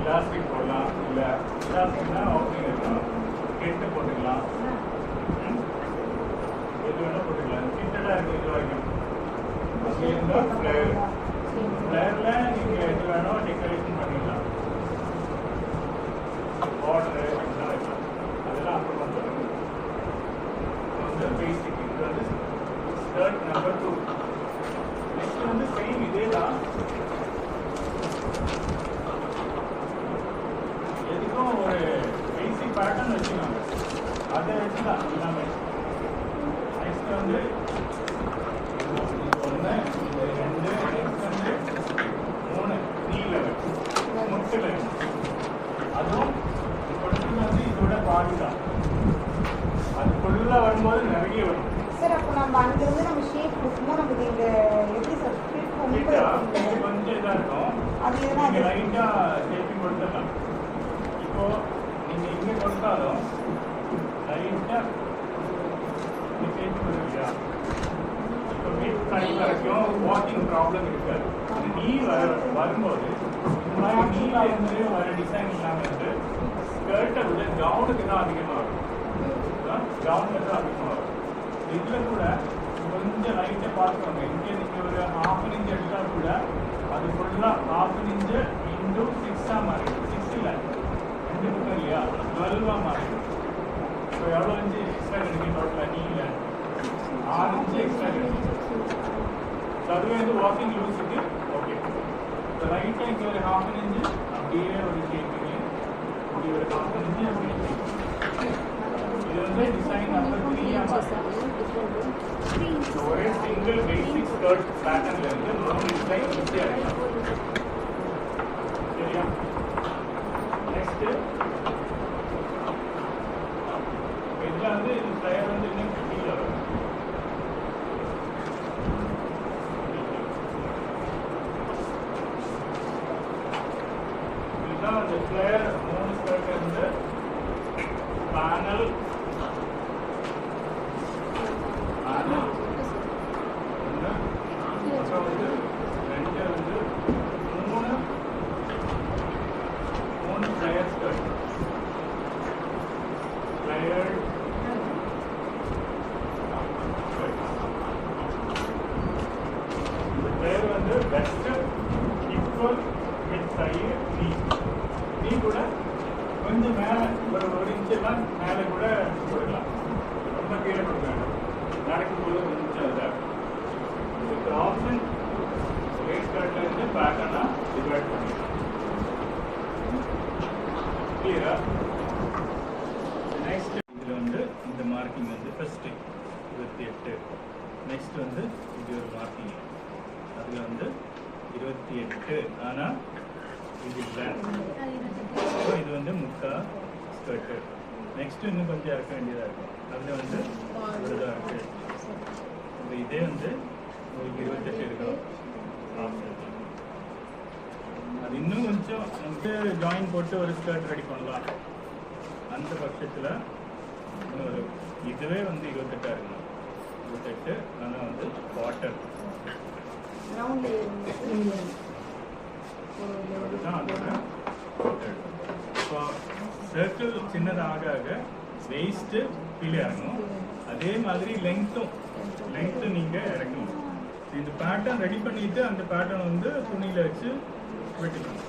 Elastic போடலாம், இல்லை இலாஸ்டிக்னா opening இருக்கலாம், கெட்டு போட்டுக்கலாம், எது வேணால் போட்டுக்கலாம். கிட்டடாக இருக்குது இது வரைக்கும். அங்கே இருந்தால் ஃப்ளேயர், ஃப்ளேயரில் நீங்கள் எது வேணால் டெக்கரேஷன் பண்ணிக்கலாம். பார்டரு இதெல்லாம் வைக்கலாம், அதெல்லாம் அப்புறமா சொல்லுங்கள். வந்து பேசிக் இது வந்து ஸ்கர்ட் நம்பர் 2. நெக்ஸ்ட் வந்து சேம் இதே தான். எதுக்கும் ஒரு பேசிக் பேட்டர்ன் வச்சுக்கோங்க, அதை வச்சு தான் எல்லாமே. நெக்ஸ்ட் வந்து 1 2 நெக்ஸ்ட் வந்து 3 நீ லெவல் முட்டு லெவல். அதுவும் கொடுத்து வந்து இதோட பாடி தான். அது ஃபுல்லாக வரும்போது நிறைய வரும் சார். அப்போ நம்ம அங்கிருந்து நம்ம ஷேப் கொடுக்கும்போது நமக்கு இந்த எப்படி சார் கொஞ்சம் இதாக இருக்கும். அது நீங்கள் லைட்டாக ஷேப்பிங் கொடுத்துடலாம். இப்போ நீங்கள் இங்கே கொடுத்தாலும் லைட்டாக ஷேப் கொடுக்குறியா, இப்போ வீட் கை வரைக்கும் வாக்கிங் ப்ராப்ளம் இருக்காது. நீ வரும்போது இந்த மாதிரி நீல இருந்து வர டிசைன் இல்லாமல் இருந்து ஸ்கர்ட்டை விட கவுனுக்கு தான் அதிகமாக இருக்கும். கவுனுக்கு தான் அதிகமாக இருக்கும். இதில் கூட கொஞ்சம் லைட்டாக பார்த்துக்கோங்க. இங்கே நீங்கள் ஒரு 1/2 இன்ச் எடுத்தால் கூட அது ஃபுல்லாக 1/2 இன்ச்சு இன்டூ 6 மாறிடும். 6 இல்லை, 2 பக்கம் இல்லையா, 12 மாறிடும். இப்போ எவ்வளோ இன்ச்சு எக்ஸ்ட்ரா கிடைக்கும் டோட்டலாக? நீங்கள் 6 இன்ச்சு எக்ஸ்ட்ரா கிடைக்கும். ஸோ அதுவே வந்து வாக்கிங் லூஸுக்கு ஓகே. இப்போ லைட்டாக இங்கே ஒரு 1/2 இன்ச்சு அப்படியே ஒரு ஷேப்பிங்கு, இப்படி ஒரு 1/2 இன்ச்சு அப்படி. இது வந்து டிசைன் நம்பர் 3 ஒரே சிங்கிள் பேசிக் ஸ்கர்ட் பேட்டர்ன்ல இருந்து 3 டிசைன் ஈஸியாக இருக்கலாம். சரியா? நெக்ஸ்ட் இதில் வந்து இது ஃப்ளையர் வந்து இன்னும் கீழே வரும். இதுதான் அந்த ஃப்ளையர் 3 ஸ்கர்ட் இருந்து பேனல் கொஞ்சம் மேலே ஒரு இன்ச்செல்லாம் மேலே கூட கொடுக்கலாம். ரொம்ப கீழே கொடுக்க வேண்டாம். நடக்கும்போது கொஞ்சம் இதாக இதுக்கு ஆப்ஷன் ரேட் கார்ட்லேருந்து பேட்டர்னாக டிவைட் பண்ணிக்கலாம். கிளியரா? நெக்ஸ்ட் இதில் வந்து இந்த மார்க்கிங் வந்து ஃபஸ்ட்டு 28. நெக்ஸ்ட் வந்து இது ஒரு மார்க்கிங், அதில் வந்து 28. ஆனால் இது பிளான். ஸோ இது வந்து முக்கா ஸ்கர்ட்டு. நெக்ஸ்ட்டு இன்னும் கொஞ்சம் இறக்க வேண்டியதாக இருக்கும். அதில் வந்து இவ்வளோதான் இருக்குது. இப்போ இதே வந்து உங்களுக்கு 28 இருக்கும் ஆப்ஷன். அது இன்னும் கொஞ்சம் வந்து ஜாயின் போட்டு ஒரு ஸ்கர்ட் ரெடி பண்ணலாம். அந்த பட்சத்தில் ஒரு இதுவே வந்து 28 இருக்கணும். 28 ஆனால் வந்து வாட்டர் அதுதான் அதோட வாட்டர். இப்போ சர்க்கிள் சின்னதாக ஆக வெயிஸ்ட்டு கீழே இறங்கணும். அதே மாதிரி லெங்க்த்து நீங்கள் இறக்கணும். இந்த பேட்டர்ன் ரெடி பண்ணிவிட்டு அந்த பேட்டர்ன் வந்து துணியில் வச்சு வெட்டிக்கணும்.